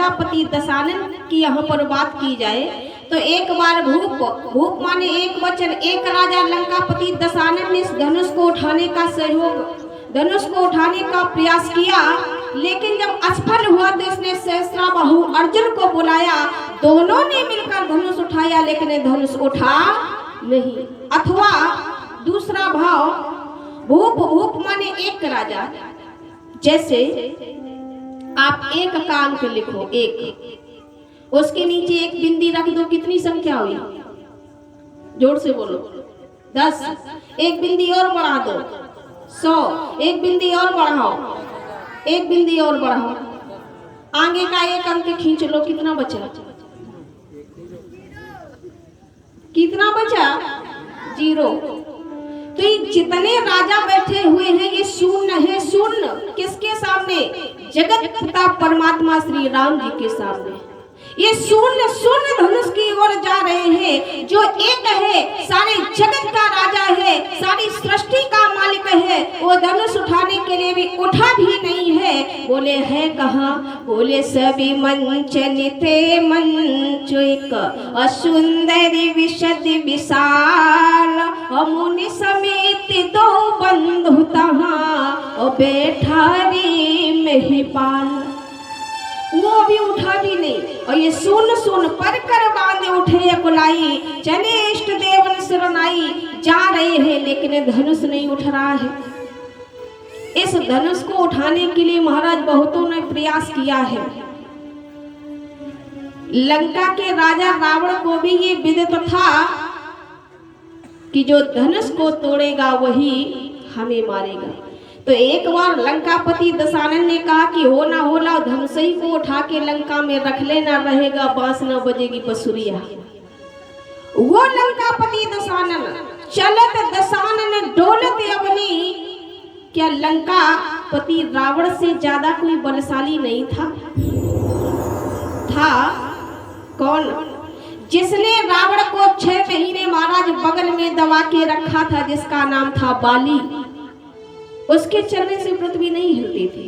लंकापति दशानन की यहाँ पर बात की जाए तो एक बार भूप माने एक वचन, एक राजा लंकापति दशानन ने इस धनुष को उठाने का धनुष को उठाने का प्रयास किया, लेकिन जब असफल हुआ तो इसने सहस्राबाहु अर्जुन को बुलाया। दोनों ने मिलकर धनुष उठाया लेकिन धनुष उठा नहीं। अथवा दूसरा भाव, भूप माने एक राजा। जैसे आप एक का अंक लिखो, एक, उसके नीचे एक बिंदी रख दो, कितनी संख्या हुई? जोर से बोलो। 10। एक बिंदी और बढ़ा दो, 100। एक बिंदी और बढ़ाओ, एक बिंदी और बढ़ाओ, आगे का एक अंक खींच लो, कितना बचा? कितना बचा? 0। तो ये जितने राजा बैठे हुए हैं ये शून्य है। शून्य किसके सामने? जगत पिता परमात्मा श्री राम जी के सामने। ये शून्य शून्य धनुष की ओर जा रहे हैं। जो एक है, सारे जगत का राजा है, सारी सृष्टि का मालिक है, वो धनुष उठाने के लिए भी उठा भी नहीं है। बोले है कहाँ? बोले सभी मंच निते मंच एक असुंदरी विशद विशाल, मुनि समेत दो बंधु तहाँ और बैठा रे महिपाल। वो भी उठा भी नहीं। और ये सुन पर कर बांधे उठे अकुलाई, चले इष्ट देवन शरणाई। जा रहे हैं लेकिन धनुष नहीं उठ रहा है। इस धनुष को उठाने के लिए महाराज बहुतों ने प्रयास किया है। लंका के राजा रावण को भी ये विदित था कि जो धनुष को तोड़ेगा वही हमें मारेगा। तो एक बार लंकापति दशानन ने कहा कि हो ना होला धनुष ही को उठा के लंका में रख लेना, रहेगा बांस न बजेगी बसुरिया। वो लंकापति दशानन चलत दशानन डोलत अवनी। क्या लंकापति रावण से ज्यादा कोई बलशाली नहीं था? कौन? जिसने रावण को 6 महीने महाराज बगल में दबा के रखा था, जिसका नाम था बाली। उसके चलने से पृथ्वी नहीं हिलती थी।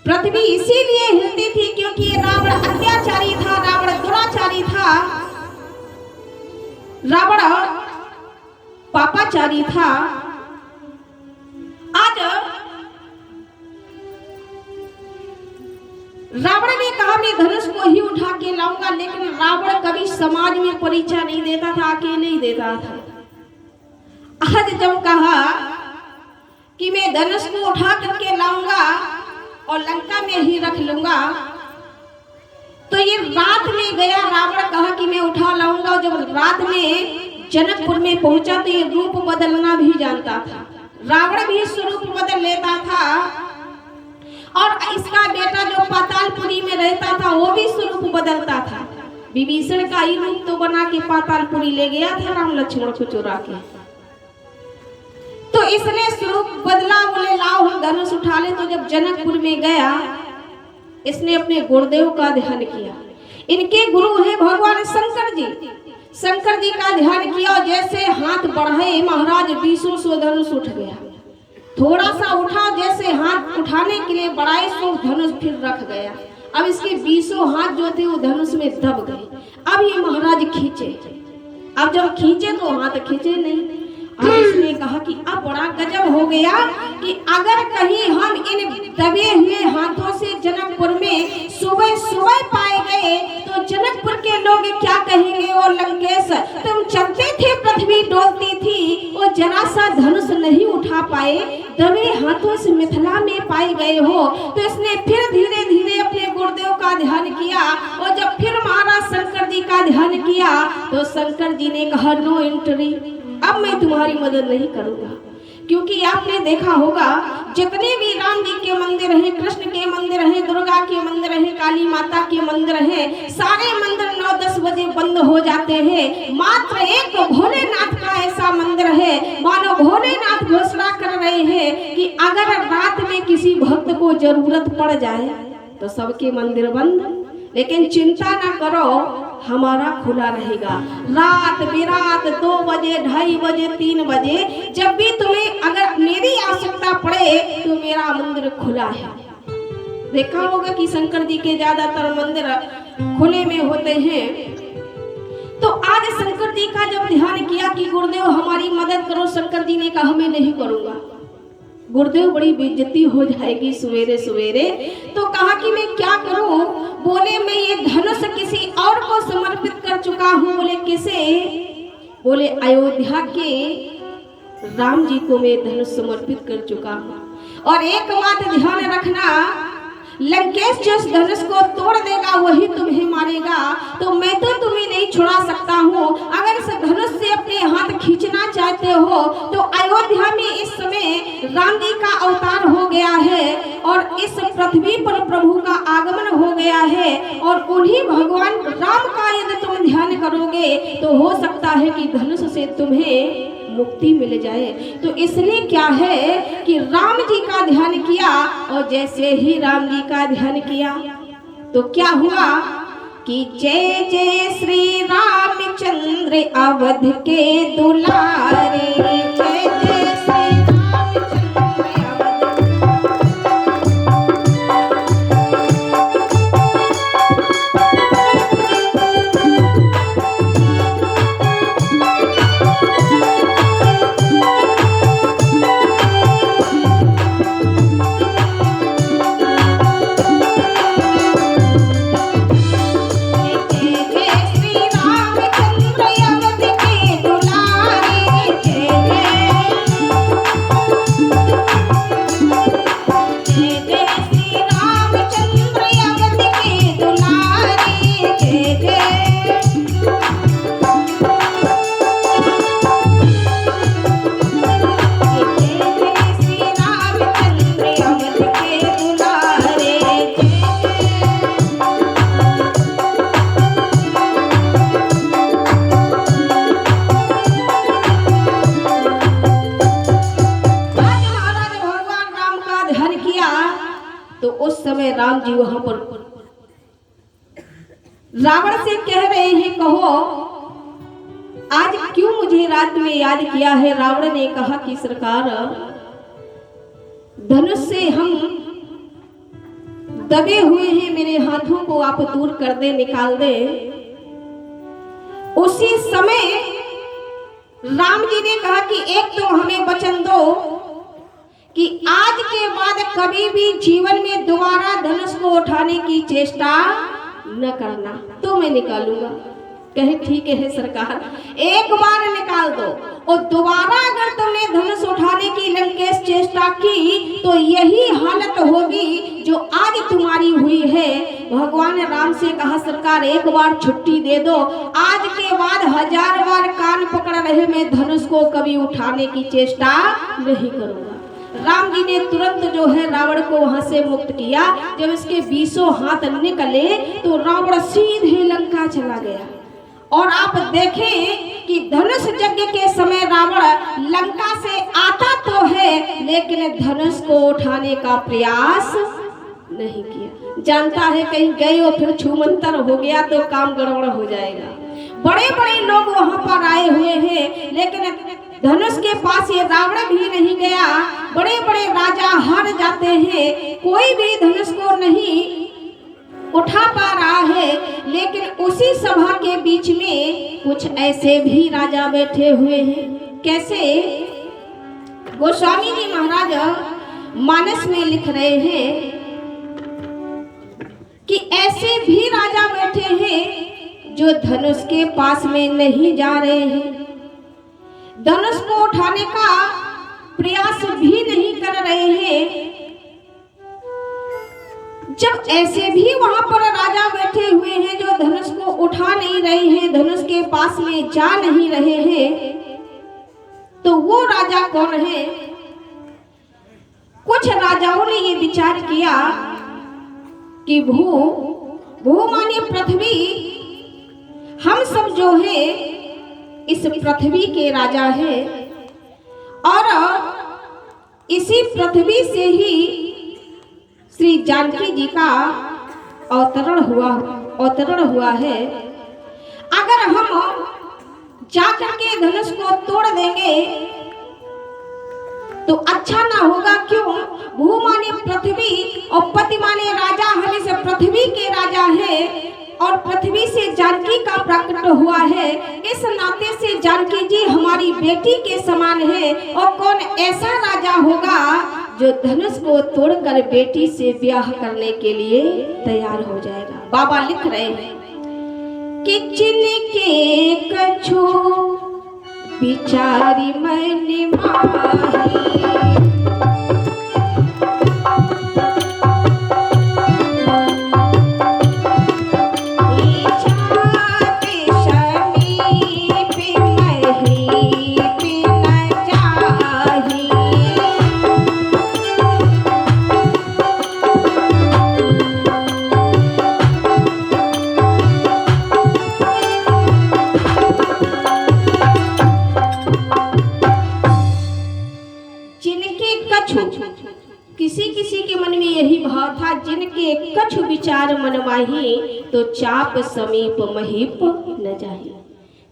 पृथ्वी इसीलिए हिलती थी क्योंकि ये रावण अत्याचारी था, रावण दुराचारी था, रावण पापाचारी था। आज रावण ने कहा मैं धनुष को ही उठा के लाऊंगा, लेकिन रावण कभी समाज में परिचय नहीं देता था, अकेले ही देता था। आज जब कहा कि मैं धनुष को उठा करके लाऊंगा और लंका में ही रख लूंगा, तो ये रात में गया। रावण कहा कि मैं उठा लाऊंगा, और जब रात में जनकपुर में पहुंचा तो ये रूप बदलना भी जानता था। रावण भी स्वरूप बदल लेता था, और इसका बेटा जो पातालपुरी में रहता था वो भी स्वरूप बदलता था। विभीषण का ही रूप तो बना के पातालपुरी ले गया था राम लक्ष्मण को चुरा के। तो इसने स्वरूप बदला, बोले लाओ हम धनुष उठा ले। तो जब जनकपुर में गया, इसने अपने गुरुदेव का ध्यान किया। इनके गुरु हैं भगवान शंकर जी। शंकर जी का ध्यान किया, और जैसे हाथ बढ़ाए महाराज 20 धनुष उठ गया। थोड़ा सा उठा, जैसे हाथ उठाने के लिए बढ़ाए तो धनुष फिर रख गया। अब इसके 20 हाथ जो थे वो धनुष में दब गए। अब ये महाराज खींचे, अब जब खींचे तो हाथ खींचे नहीं। अब इसने कहा कि अब बड़ा गजब हो गया कि अगर कहीं हम इन दबे हुए हाथों से जनकपुर में सुबह सुबह पाए गए तो जनकपुर के लोग क्या कहेंगे? और लंकेश तुम चलते थे, पृथ्वी डोलती थी, वो जरा सा धनुष नहीं उठा पाए, दबे हाथों से मिथिला में पाए गए हो। तो इसने फिर धीरे धीरे अपने गुरुदेव का ध्यान किया, और जब फिर महाराज शंकर जी का ध्यान किया तो शंकर जी ने कहा नो एंट्री, अब मैं तुम्हारी मदद नहीं करूंगा। क्योंकि आपने देखा होगा जितने भी राम जी के मंदिर हैं, कृष्ण के मंदिर हैं, दुर्गा के मंदिर हैं, काली माता के मंदिर हैं, सारे मंदिर 9-10 बजे बंद हो जाते हैं। मात्र एक भोलेनाथ का ऐसा मंदिर है, मानो भोलेनाथ घोषणा कर रहे हैं कि अगर रात में किसी भक्त को जरूरत पड़ जाए तो सबके मंदिर बंद, लेकिन चिंता ना करो हमारा खुला रहेगा। रात बिरात 2 बजे, 2:30 बजे, 3 बजे, जब भी तुम्हें अगर मेरी आवश्यकता पड़े तो मेरा मंदिर खुला है। देखा होगा कि शंकर जी के ज्यादातर मंदिर खुले में होते हैं। तो आज शंकर जी का जब ध्यान किया कि गुरुदेव हमारी मदद करो, शंकर जी ने कहा मैं नहीं करूंगा, गुरुदेव बड़ी बेइज्जती हो जाएगी सवेरे सवेरे। तो कहा कि मैं क्या करूं? बोले मैं ये धनुष किसी और को समर्पित कर चुका हूं। बोले किसे? बोले अयोध्या के राम जी को मैं धनुष समर्पित कर चुका हूं। और एक बात ध्यान रखना, लंकेश जिस धनुष को तोड़ देगा वही तुम्हें मारेगा, तो मैं तो तुम्हें नहीं छुड़ा सकता हूँ। अगर इस धनुष से अपने हाथ खींचना चाहते हो तो अयोध्या में इस समय राम जी का अवतार हो गया है और इस पृथ्वी पर प्रभु का आगमन हो गया है, और उन्हीं भगवान राम का यदि तुम ध्यान करोगे तो हो सकता है कि धनुष से तुम्हें मुक्ति मिल जाए। तो इसलिए क्या है कि राम जी का ध्यान किया, और जैसे ही राम जी का ध्यान किया तो क्या हुआ कि जय जय श्री रामचंद्र अवध के दुलारे, जय जय श्री रामचंद्र राम जी वहां पर रावण से कह रहे हैं, कहो आज क्यों मुझे रात में याद किया है? रावण ने कहा कि सरकार, धनुष से हम दबे हुए हैं, मेरे हाथों को आप दूर कर दे, निकाल दे। उसी समय राम जी ने कहा कि एक तो हमें वचन दो कि आज के बाद कभी भी जीवन में दोबारा धनुष को उठाने की चेष्टा न करना, तो मैं निकालूंगा। कहे ठीक है सरकार, एक बार निकाल दो, और दोबारा अगर तुमने धनुष उठाने की लंकेश चेष्टा की तो यही हालत होगी जो आज तुम्हारी हुई है। भगवान राम से कहा सरकार एक बार छुट्टी दे दो, आज के बाद 1000 बार कान पकड़ रहे, मैं धनुष को कभी उठाने की चेष्टा नहीं करूंगा। राम जी ने तुरंत जो है रावण को वहां से मुक्त किया। जब इसके 20 हाथ निकले तो रावण सीधे लंका चला गया। और आप देखें कि धनुष यज्ञ के समय रावण लंका से आता तो है लेकिन धनुष को उठाने का प्रयास नहीं किया। जानता है कहीं गए और फिर छूमंतर हो गया तो काम गड़बड़ हो जाएगा। बड़े बड़े लोग वहां पर आए हुए हैं लेकिन धनुष के पास ये रावण भी नहीं गया। बड़े बड़े राजा हार जाते हैं, कोई भी धनुष को नहीं उठा पा रहा है। लेकिन उसी सभा के बीच में कुछ ऐसे भी राजा बैठे हुए हैं। कैसे? गोस्वामी जी महाराज मानस में लिख रहे हैं कि ऐसे भी राजा बैठे हैं जो धनुष के पास में नहीं जा रहे हैं, धनुष को उठाने का प्रयास भी नहीं कर रहे हैं। जब ऐसे भी वहां पर राजा बैठे हुए हैं जो धनुष को उठा नहीं रहे हैं, धनुष के पास में जा नहीं रहे हैं, तो वो राजा कौन है? कुछ राजाओं ने ये विचार किया कि भू माने पृथ्वी, हम सब जो है इस पृथ्वी के राजा हैं और इसी पृथ्वी से ही श्री जानकी जी का अवतरण हुआ है। अगर हम जाकर के धनुष को तोड़ देंगे तो अच्छा ना होगा क्यों? भू माने पृथ्वी और पति माने राजा, हमें से पृथ्वी के राजा है और पृथ्वी से जानकी का प्रकट हुआ है। इस नाते से जानकी जी हमारी बेटी के समान है। और कौन ऐसा राजा होगा जो धनुष को तोड़कर बेटी से ब्याह करने के लिए तैयार हो जाएगा। बाबा लिख रहे हैं कि जिनके कछु बिचारी मन माही, किसी किसी के मन में यही भाव था, जिनके कछु विचार मन माही तो चाप समीप महीप न जाही।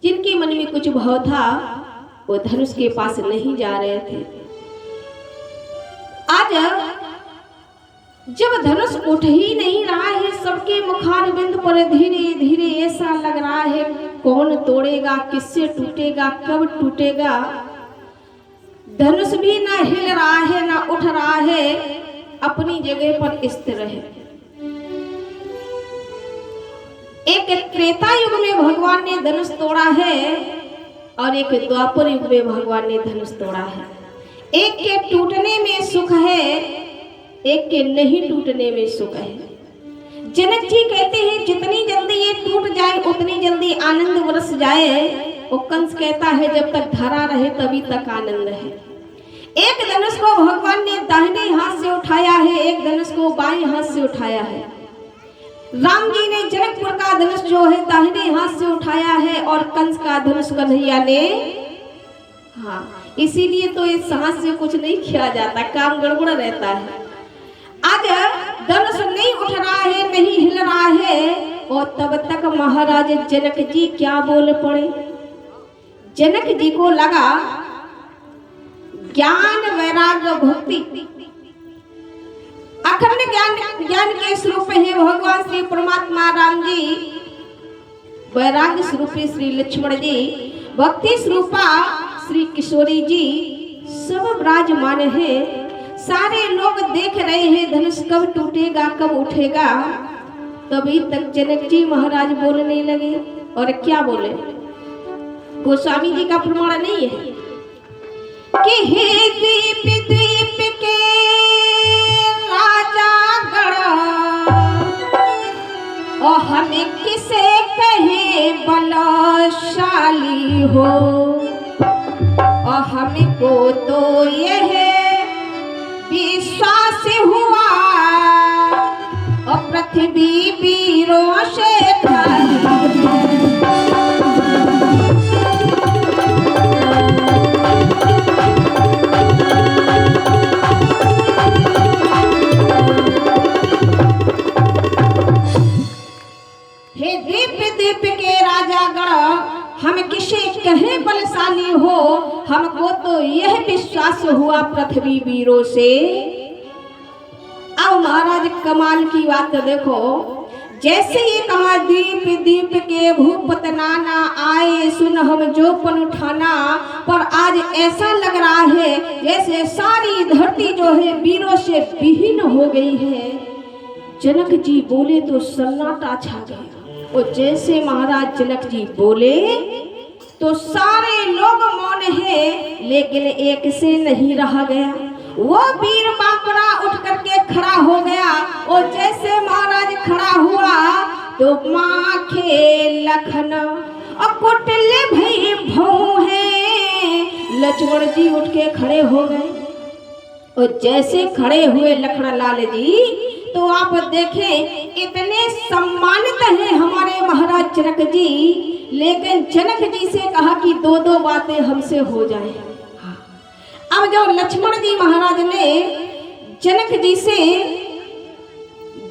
जिनके मन में कुछ भाव था वो धनुष के पास नहीं जा रहे थे। आज जब धनुष उठ ही नहीं रहा है, सबके मुखारबिंद पर धीरे धीरे ऐसा लग रहा है कौन तोड़ेगा, किससे टूटेगा, कब टूटेगा। धनुष भी ना हिल रहा है ना उठ रहा है, अपनी जगह पर स्थिर है। एक त्रेता युग में भगवान ने धनुष तोड़ा है और एक द्वापर युग में भगवान ने धनुष तोड़ा है। एक के टूटने में सुख है, एक के नहीं टूटने में सुख है। जनक जी कहते हैं जितनी जल्दी ये टूट जाए उतनी जल्दी आनंद बरस जाए। वो कंस कहता है जब तक धरा रहे तभी तक आनंद है। एक धनुष को भगवान ने दाहिने हाथ से उठाया है, एक धनुष को बाएं हाथ से उठाया है। राम जी ने जनकपुर का धनुष जो है दाहिने हाथ से उठाया है और कंस का धनुष कन्हैया ने, हाँ, इसीलिए तो इस हाथ से कुछ नहीं किया जाता, काम गड़बड़ रहता है। आज धनुष नहीं उठ रहा है, नहीं हिल रहा है और तब तक महाराज जनक जी क्या बोल पड़े। जनक जी को लगा ज्ञान वैराग्य भक्ति अखंड ज्ञान के स्वरूप है भगवान श्री परमात्मा राम जी, वैराग्य स्वरूपी श्री लक्ष्मण जी, भक्ति स्वरूपा श्री किशोरी जी सब विराजमान है। सारे लोग देख रहे हैं धनुष कब टूटेगा कब उठेगा। तभी तक जनक जी महाराज बोलने लगे। और क्या बोले? गोस्वामी जी का प्रमाण नहीं है कि हे द्वीप द्वीप के राजा गण, और हमें किसे कहे बलशाली हो, और हमको तो यह विश्वास हुआ और पृथ्वी वीरों से हम किसे कहे बलशाली हो, हमको तो यह विश्वास हुआ पृथ्वी वीरों से। अब महाराज कमाल की बात देखो, जैसे ये कहा दीप दीप के भूपत नाना आए सुन हम जो पन उठाना, पर आज ऐसा लग रहा है जैसे सारी धरती जो है वीरों से विहीन हो गई है। जनक जी बोले तो सन्नाटा छा गया। और जैसे महाराज जनक जी बोले तो सारे लोग मौन है, लेकिन एक से नहीं रहा गया। वो वीर बापरा उठ करके खड़ा हो गया और जैसे महाराज खड़ा हुआ तो माँ के लखन और कुटले भई भौ है। लक्ष्मण जी उठ के खड़े हो गए और जैसे खड़े हुए लखन लाल जी तो आप देखें इतने सम्मानित हैं हमारे महाराज जनक जी, लेकिन जनक जी से कहा कि दो दो बातें हमसे हो जाए। अब जो लक्ष्मण जी महाराज ने जनक जी से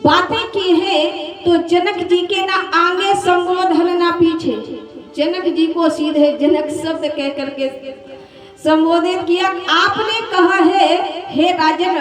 बातें की है तो जनक जी के ना आगे संबोधन ना पीछे, जनक जी को सीधे जनक शब्द कह करके संबोधित किया। आपने कहा है, हे राजन,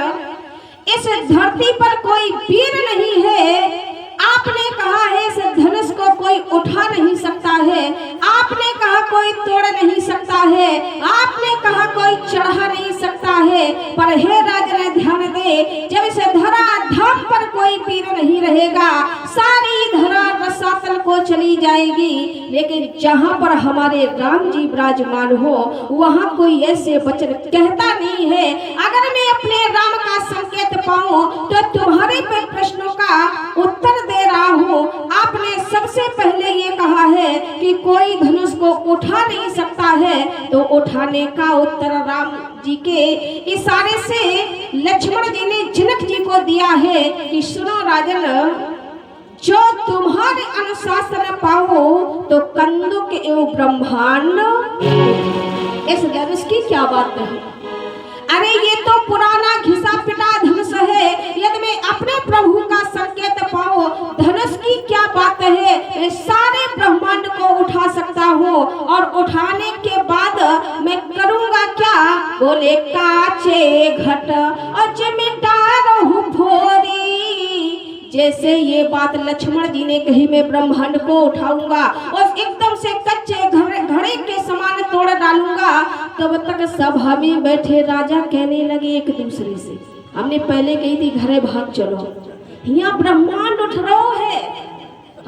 इस धरती पर कोई वीर नहीं है। आपने कहा है इस धनुष को कोई उठा नहीं सकता है। आपने कहा कोई तोड़ नहीं सकता है। आपने कहा कोई चढ़ा नहीं सकता है। पर हे राजन ध्यान दे, जब इस धरा धाम पर कोई वीर नहीं रहेगा, सारी धरा रसातल को चली जाएगी। लेकिन जहाँ पर हमारे राम जी विराजमान हो, वहाँ कोई ऐसे वचन कहता नहीं है। अगर मैं अपने राम का संकेत पाऊं तो तुम्हारे प्रश्नों का उत्तर दे रहा हूँ। आपने सबसे पहले ये कहा है कि कोई धनुष को उठा नहीं सकता है, तो उठाने का उत्तर राम जी के इशारे से लक्ष्मण जी ने जनक जी को दिया है कि सुनो राजन, जो तुम्हारे अनुशासन पाओ तो कंदुक एवं ब्रह्मांड, इस धनुष की क्या बात है? अरे ये तो पुराना घिसा पिटा धनुष है। यदि मैं अपने प्रभु का संकेत पाओ, धनुष की क्या बात है? मैं सारे ब्रह्मांड को उठा सकता हूँ, और उठाने के बाद मैं करूँगा क्या? बोले काचे घट और जमींदार हूँ भोरी। जैसे ये बात लक्ष्मण जी ने कही, मैं ब्रह्मांड को उठाऊंगा और एकदम से कच्चे घड़े के समान तोड़ डालूंगा, तब तक सब हमें बैठे राजा कहने लगे एक दूसरे से, हमने पहले कही थी घरे भाग चलो, यहाँ ब्रह्मांड उठ रहा है।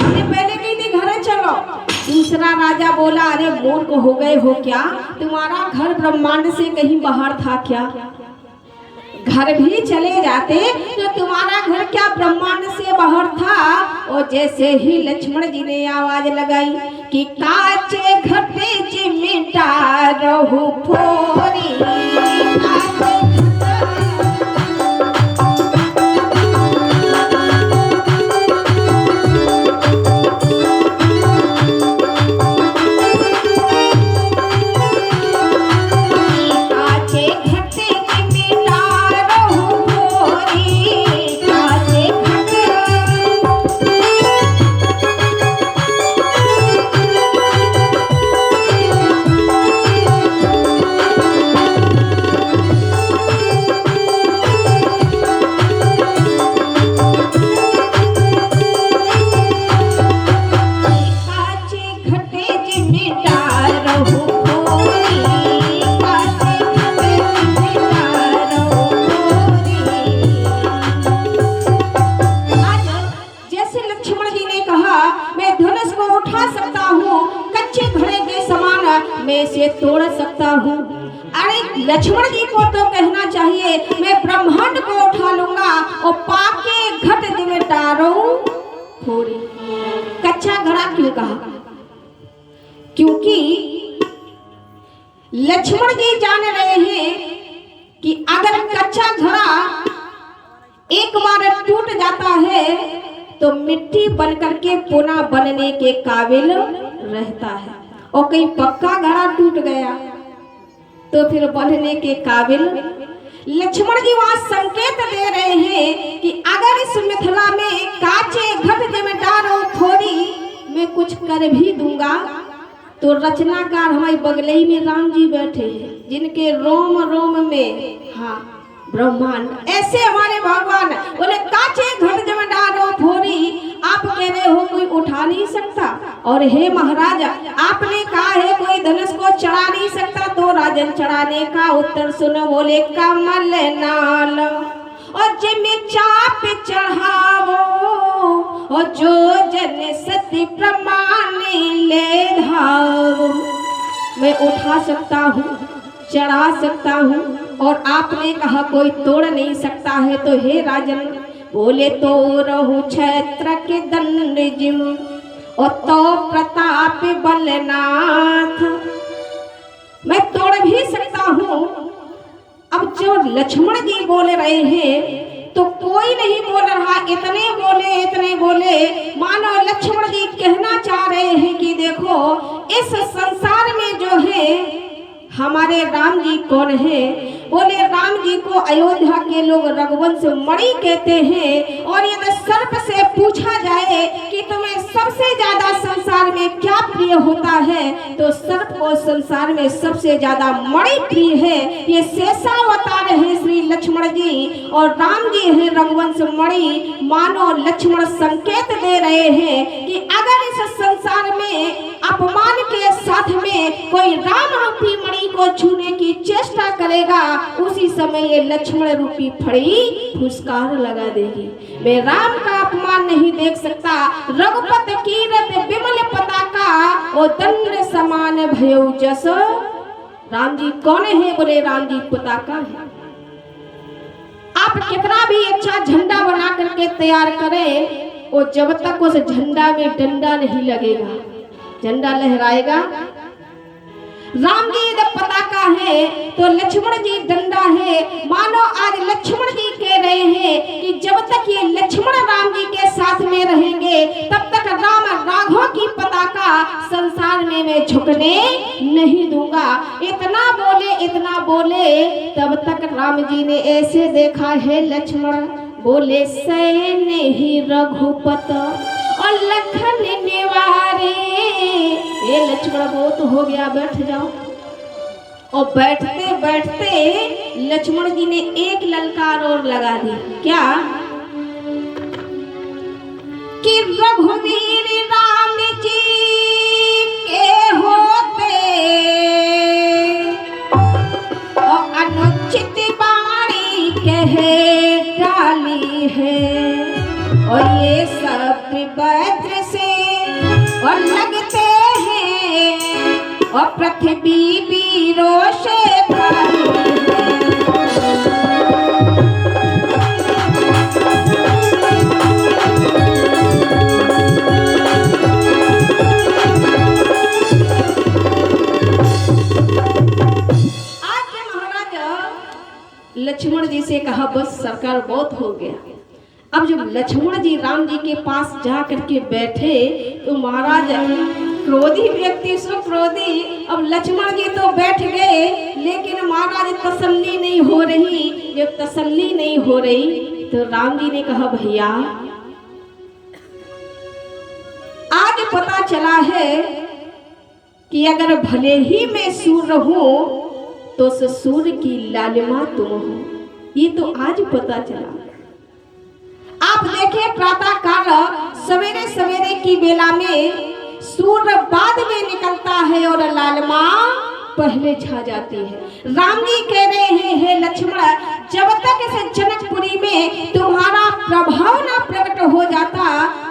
हमने पहले कही थी घरे चलो। दूसरा राजा बोला, अरे मूर्ख हो गए हो क्या? तुम्हारा घर ब्रह्मांड से कहीं बाहर था क्या? घर भी चले जाते तो तुम्हारा घर क्या ब्रह्मांड से बाहर था? और जैसे ही लक्ष्मण जी ने आवाज लगाई कि काचे घटे जिम्मेदार रहू फोरी, मैं से तोड़ सकता हूँ। अरे लक्ष्मण जी को तो कहना चाहिए मैं ब्रह्मांड को उठा लूंगा और पाके घट जिम्मेदारों थोड़ी। कच्चा घड़ा क्यों कहा? क्योंकि लक्ष्मण जी जान रहे हैं कि अगर कच्चा घड़ा एक बार टूट जाता है तो मिट्टी बनकर के पुनः बनने के काबिल रहता है, और कहीं पक्का घड़ा टूट गया तो फिर बनने के काबिल। लक्ष्मण जी वहां संकेत दे रहे हैं कि अगर इस मिथिला में काचे घट जिम्मेदार थोड़ी मैं कुछ कर भी दूंगा, तो रचनाकार हमारे बगलई में राम जी बैठे हैं, जिनके रोम रोम में हाँ ब्रह्मांड, ऐसे हमारे भगवान बोले काचे घट जिम्मेदार थोड़ी। आप कह रहे हो कोई उठा नहीं सकता, और हे महाराज आपने कहा है कोई धनुष को चढ़ा नहीं सकता, तो राजन चढ़ाने का उत्तर सुनो। बोले कमल नाल और जिम्मे चाप चढ़ावो, और जो जन सत्य प्रमाण ले धावो। मैं उठा सकता हूँ, चढ़ा सकता हूँ, और आपने कहा कोई तोड़ नहीं सकता है, तो हे राजन बोले तो रहु क्षेत्र के दंड जिम और तो प्रताप बलनाथ। मैं तोड़ भी सकता हूँ। अब जो लक्ष्मण जी बोल रहे हैं तो कोई नहीं बोल रहा, इतने बोले मानो लक्ष्मण जी कहना चाह रहे हैं कि देखो इस संसार में जो है हमारे राम जी कौन है। बोले राम जी को अयोध्या के लोग रघुवंश मणि कहते हैं, और यदि सर्प से पूछा जाए कि तुम्हें सबसे ज्यादा संसार संसार में क्या प्रिय होता है, तो सर्प को संसार में सबसे ज्यादा मणि प्रिय है। ये शेषावतार है श्री लक्ष्मण जी और राम जी है रघुवंश मणि। मानो लक्ष्मण संकेत दे रहे हैं कि अगर इस संसार में अपमान के साथ में कोई राम रूपी मणि को छूने की चेष्टा करेगा, उसी समय ये लक्ष्मण रूपी फड़ी फुसकार लगा देगी। मैं राम का अपमान नहीं देख सकता। रघुपत कीरत विमल पताका और दंड समान भयो जस। राम जी कौन है? बोले राम जी पताका है। आप कितना भी अच्छा झंडा बना करके तैयार करें, और जब तक उस झंडा में डंडा नहीं लगेगा, झंडा लहराएगा। राम जी जब पताका है तो लक्ष्मण जी डंडा है। मानो आज लक्ष्मण जी कह रहे हैं कि जब तक ये लक्ष्मण राम जी के साथ में रहेंगे, तब तक राम राघव की पताका संसार में मैं झुकने नहीं दूंगा। इतना बोले तब तक राम जी ने ऐसे देखा है लक्ष्मण। बोले सैन्य ही रघुपत और लखन निवारे। ये लक्ष्मण बहुत हो गया, बैठ जाओ। और बैठते बैठते लक्ष्मण जी ने एक ललकार और लगा दी। क्या? कि रघुवीर राम जी के होते और अनुचित वाणी कह डाली है, और ये सब भद्र से और लगते हैं और पृथ्वी वीरों से खाली है। आज महाराज लक्ष्मण जी से कहा बस सरकार बहुत हो गया। अब जब लक्ष्मण जी राम जी के पास जा करके बैठे तो महाराज क्रोधी व्यक्ति सो क्रोधी। अब लक्ष्मण जी तो बैठ गए, लेकिन महाराज तसल्ली नहीं हो रही। जब तसल्ली नहीं हो रही तो राम जी ने कहा भैया आज पता चला है कि अगर भले ही मैं सूर रहूं तो सूर की लालिमा तुम हो। ये तो आज पता चला। आप देखें प्रातः काल सवेरे सवेरे की बेला में सूर्य बाद में निकलता है और लालिमा पहले छा जाती है। राम जी कह रहे हैं हे लक्ष्मण, जब तक इस जनकपुरी में तुम्हारा प्रभाव ना प्रकट हो जाता,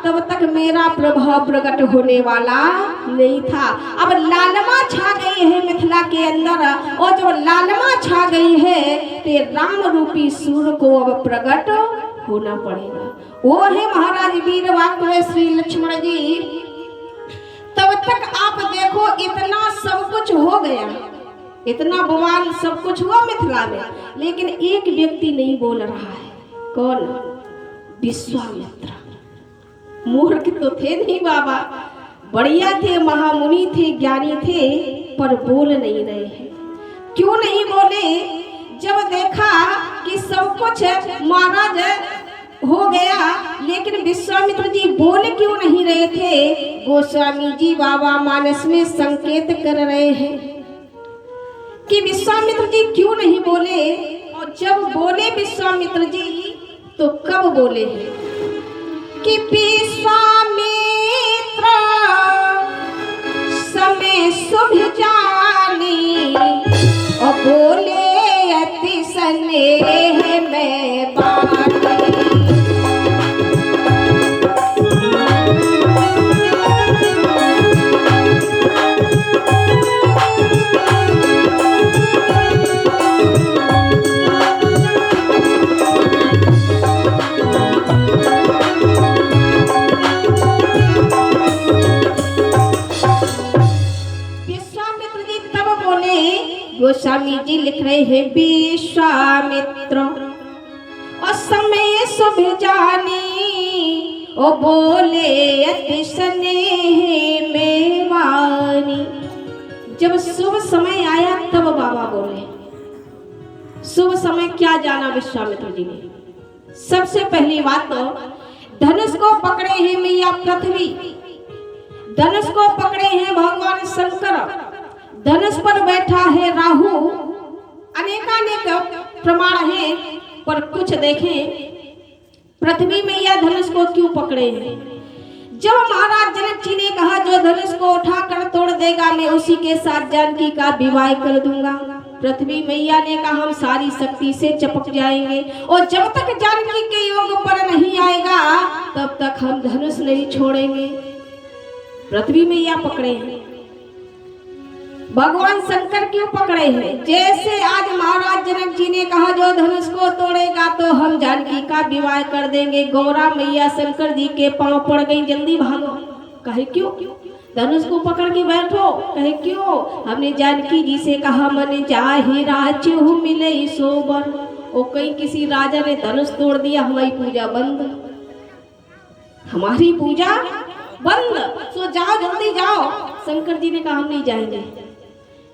तब तक मेरा प्रभाव प्रकट होने वाला नहीं था। अब लालिमा छा गई है मिथिला के अंदर, और जब लालिमा छा गई है तो राम रूपी सूर्य को अब प्रकट होना पड़ेगा। वो है महाराज वीर वाक्य श्री लक्ष्मण जी। तब तक आप देखो इतना सब कुछ हो गया, इतना बवाल सब कुछ हुआ मिथिला में, लेकिन एक व्यक्ति नहीं बोल रहा है। कौन? विश्वामित्र। मूर्ख तो थे नहीं बाबा, बढ़िया थे, महामुनि थे, ज्ञानी थे, पर बोल नहीं रहे हैं। क्यों नहीं बोले? जब देखा कि सब कुछ महाराज हो गया, लेकिन विश्वामित्र जी बोल क्यों नहीं रहे थे? गोस्वामी जी बाबा मानस में संकेत कर रहे हैं कि विश्वामित्र जी क्यों नहीं बोले। और जब बोले विश्वामित्र जी तो कब बोले हैं कि विश्वामित्र समय शुभ जानी, और बोले अति स्नेह में बानी। गोस्वामी जी लिख रहे हैं विश्वामित्र और समय शुभ जानी, ओ बोले अति स्नेह में वानी। जब शुभ समय आया तब बाबा बोले। शुभ समय क्या जाना विश्वामित्र जी ने? सबसे पहली बात तो धनुष को पकड़े हैं मैया पृथ्वी, धनुष को पकड़े हैं भगवान शंकर, धनुष पर बैठा है राहु। अनेकानेक प्रमाण है, पर कुछ देखें पृथ्वी मैया धनुष को क्यों पकड़े हैं। जब महाराज जनक जी ने कहा जो धनुष को उठाकर तोड़ देगा मैं उसी के साथ जानकी का विवाह कर दूंगा, पृथ्वी मैया ने कहा हम सारी शक्ति से चपक जाएंगे और जब तक जानकी के योग पर नहीं आएगा तब तक हम धनुष नहीं छोड़ेंगे। पृथ्वी मैया पकड़े हैं, भगवान शंकर क्यों पकड़े हैं। जैसे आज महाराज जनक जी ने कहा जो धनुष को तोड़ेगा तो हम जानकी का विवाह कर देंगे, गौरा मैया शंकर जी के पांव पड़ गई, जल्दी भागो। कहे क्यों, धनुष को पकड़ के बैठो। कहे क्यों, हमने जानकी जी से कहा मन चाहे राजू मिले सोबर। ओ कहीं किसी राजा ने धनुष तोड़ दिया, हमारी पूजा बंद, हमारी पूजा बंद, सो जाओ जल्दी जाओ। शंकर जी ने कहा हम नहीं जाएंगे।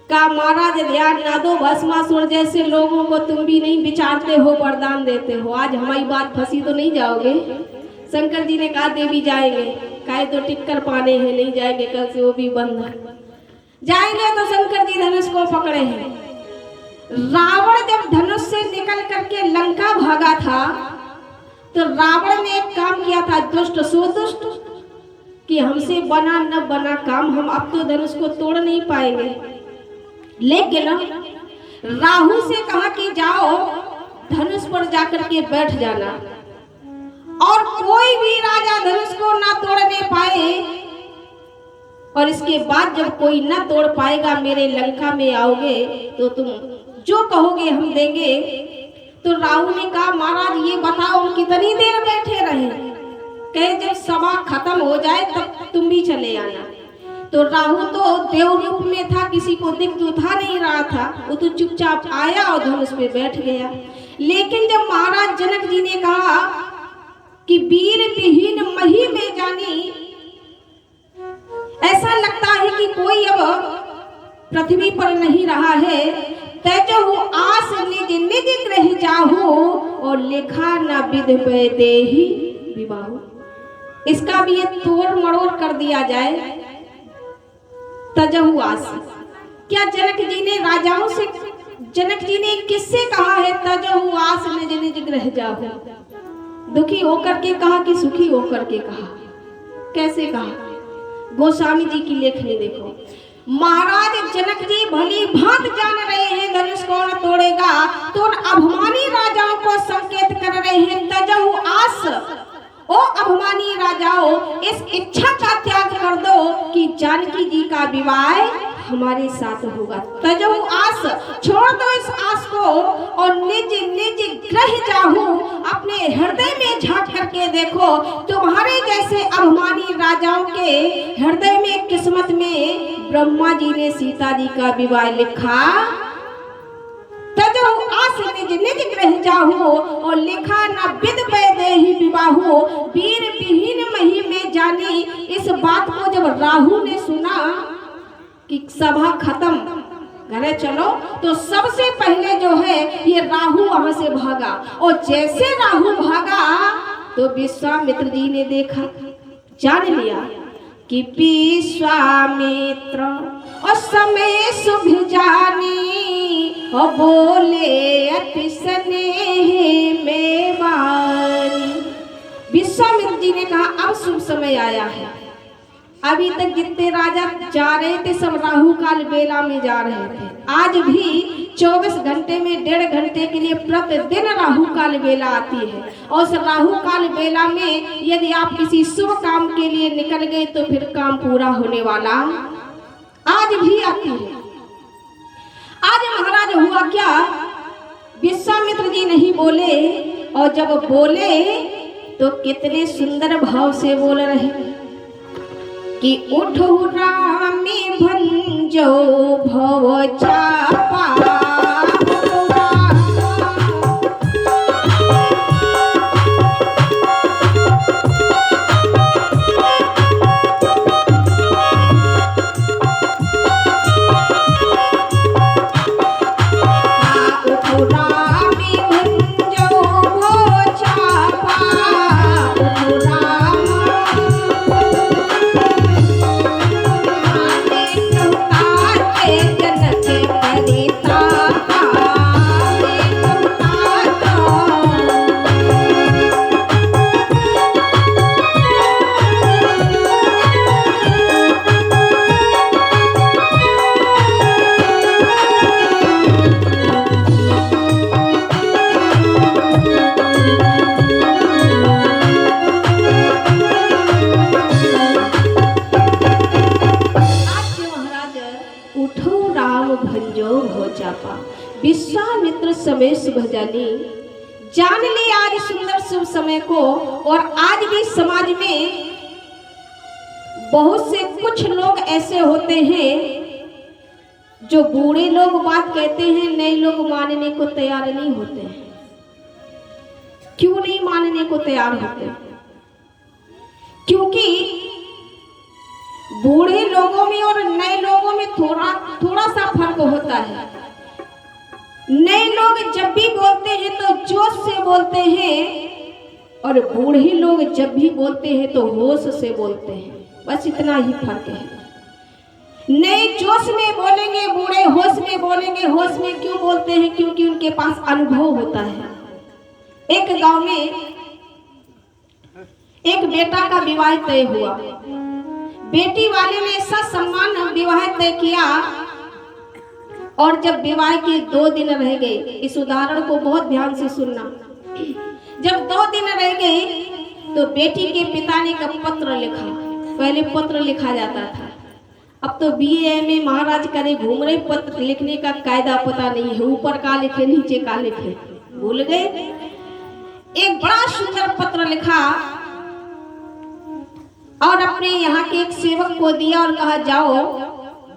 का महाराज ध्यान ना दो, भस्मासुर जैसे लोगों को तुम भी नहीं विचारते हो, वरदान देते हो, आज हमारी बात फंसी तो नहीं जाओगे। शंकर जी ने कहा देवी जाएंगे, काहे तो टिक्कर पाने हैं, नहीं जाएंगे, कल से वो भी बंद है। जाएंगे तो शंकर जी धनुष को पकड़े हैं। रावण जब धनुष से निकल करके लंका भागा था तो रावण ने एक काम किया था, दुष्ट सो दुष्ट, कि हमसे बना न बना काम, हम अब तो धनुष को तोड़ नहीं पाएंगे। लेकिन राहु से कहा कि जाओ धनुष पर जाकर के बैठ जाना और कोई भी राजा धनुष को ना तोड़ने पाए, और इसके बाद जब कोई ना तोड़ पाएगा मेरे लंका में आओगे तो तुम जो कहोगे हम देंगे। तो राहु ने कहा महाराज ये बताओ कितनी देर बैठे रहे। कहे जब सभा खत्म हो जाए तब तुम भी चले आना। तो राहु तो देव रूप में था, किसी को दिख तो था नहीं रहा था, वो तो चुपचाप आया और धनुष पे बैठ गया। लेकिन जब महाराज जनक जी ने कहा कि वीर विहीन मही में जानी, ऐसा लगता है कि कोई अब पृथ्वी पर नहीं रहा है, तजहु आस निज निज ग्रह जाहु और लेखा न विध देहि विवाहु। इसका भी ये तोड़ मरोड़ कर दिया जाए। तजहु आस, क्या जनक जी ने राजाओं से, जनक जी ने किससे कहा है तजहु आस निज निज ग्रह जाहु? दुखी होकर के कहा कि सुखी होकर के कहा? कैसे कहा? गोस्वामी जी की लेखनी देखो। महाराज जनक जी भली भांत जान रहे हैं धनुष कौन तोड़ेगा, तो उन अभिमानी राजाओं को संकेत कर रहे हैं तजहु आस, ओ अभिमानी राजाओं इस इच्छा का त्याग कर दो कि जानकी जी का विवाह हमारे साथ होगा। तजहु आस, छोड़ दो इस आस को और निज निज ग्रह जाहु, अपने हृदय में झांक करके देखो तुम्हारे जैसे अभिमानी राजाओं के हृदय में किस्मत में ब्रह्मा जी ने सीता जी का विवाह लिखा। तजहु आस निज निज ग्रह जाहु और लिखा न विद देहि विवाहु, वीर विहीन मही में जानी। इस बात को जब राहु ने सुना कि सभा खत्म, घरे चलो, तो सबसे पहले जो है ये राहु वहां से भागा। और जैसे राहु भागा तो विश्वामित्र जी ने देखा, जान लिया कि विश्वामित्र और समय शुभ जानी और बोले अति स्नेह में वाणी। विश्वामित्र जी ने कहा अब शुभ समय आया है। अभी तक जितने राजा जा रहे थे सब राहु काल बेला में जा रहे थे, आज भी 24 घंटे में 1.5 घंटे के लिए प्रतिदिन राहु काल बेला आती है। और उस राहु काल बेला में यदि आप किसी शुभ काम के लिए निकल गए तो फिर काम पूरा होने वाला आज भी आती है। आज महाराज हुआ क्या, विश्वामित्र जी नहीं बोले, और जब बोले तो कितने सुंदर भाव से बोल रहे कि उठो रामी भंजो भव चापा। विश्वामित्र समय शुभ जानी, जान ले आज सुंदर शुभ समय को। और आज भी समाज में बहुत से कुछ लोग ऐसे होते हैं जो बूढ़े लोग बात कहते हैं, नए लोग मानने को तैयार नहीं होते हैं। क्यों नहीं मानने को तैयार होते? क्योंकि बूढ़े लोगों में और नए लोगों में थोड़ा सा फर्क होता है। नए लोग जब भी बोलते हैं तो जोश से बोलते हैं, और बूढ़े लोग जब भी बोलते हैं तो होश से बोलते हैं। बस इतना ही फर्क है। नए जोश में बोलेंगे, बूढ़े होश में बोलेंगे। होश में क्यों बोलते हैं? क्योंकि उनके पास अनुभव होता है। एक गांव में एक बेटा का विवाह तय हुआ। बेटी वाले ने ऐसा सम्मान विवाह तय किया, और जब विवाह के 2 दिन रह गए, इस उदाहरण को बहुत ध्यान से सुनना। जब 2 दिन रह गए तो बेटी के पिता ने एक पत्र लिखा। पहले पत्र लिखा जाता था, अब तो BA में महाराज करे घूम रहे। पत्र लिखने का कायदा पता नहीं है, ऊपर का लिखे नीचे का लिखे, भूल गए। एक बड़ा सुंदर पत्र लिखा और अपने यहाँ के एक सेवक को दिया और कहा, जाओ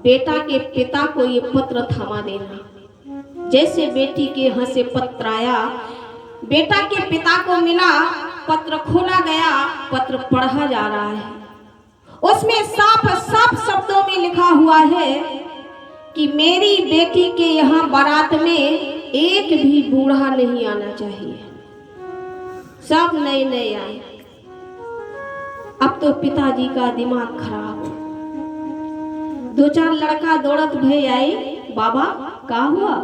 बेटा के पिता को ये पत्र थमा देना। जैसे बेटी के यहाँ से पत्र आया, बेटा के पिता को मिला, पत्र खोला गया, पत्र पढ़ा जा रहा है। उसमें साफ साफ शब्दों में लिखा हुआ है कि मेरी बेटी के यहाँ बारात में एक भी बूढ़ा नहीं आना चाहिए, सब नए नए आए। अब तो पिताजी का दिमाग खराब। 2-4 लड़का दौड़त भई आए, बाबा क्या हुआ?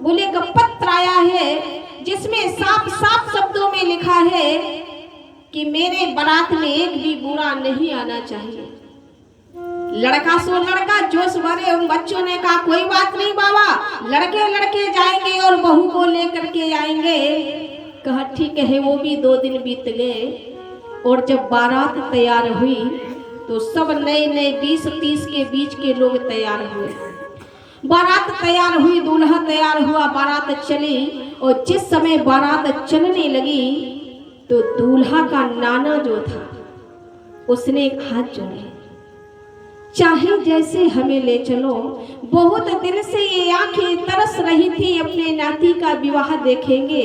बोले का पत्र आया है जिसमें साफ साफ शब्दों में लिखा है कि मेरे बारात में एक भी बूढ़ा नहीं आना चाहिए। लड़का सो लड़का जोश भरे, उन बच्चों ने कहा कोई बात नहीं बाबा, लड़के लड़के जाएंगे और बहू को लेकर के आएंगे। कहा ठीक है। वो भी 2 दिन बीत गए, और जब बारात तैयार हुई तो सब नए नए 20-30 के बीच के लोग तैयार हुए। बारात तैयार हुई, दूल्हा तैयार हुआ, बारात चली। और जिस समय बारात चलने लगी तो दूल्हा का नाना जो था उसने एक हाथ जोड़े, चाहे जैसे हमें ले चलो। बहुत दिन से ये आंखें तरस रही थी अपने नाती का विवाह देखेंगे।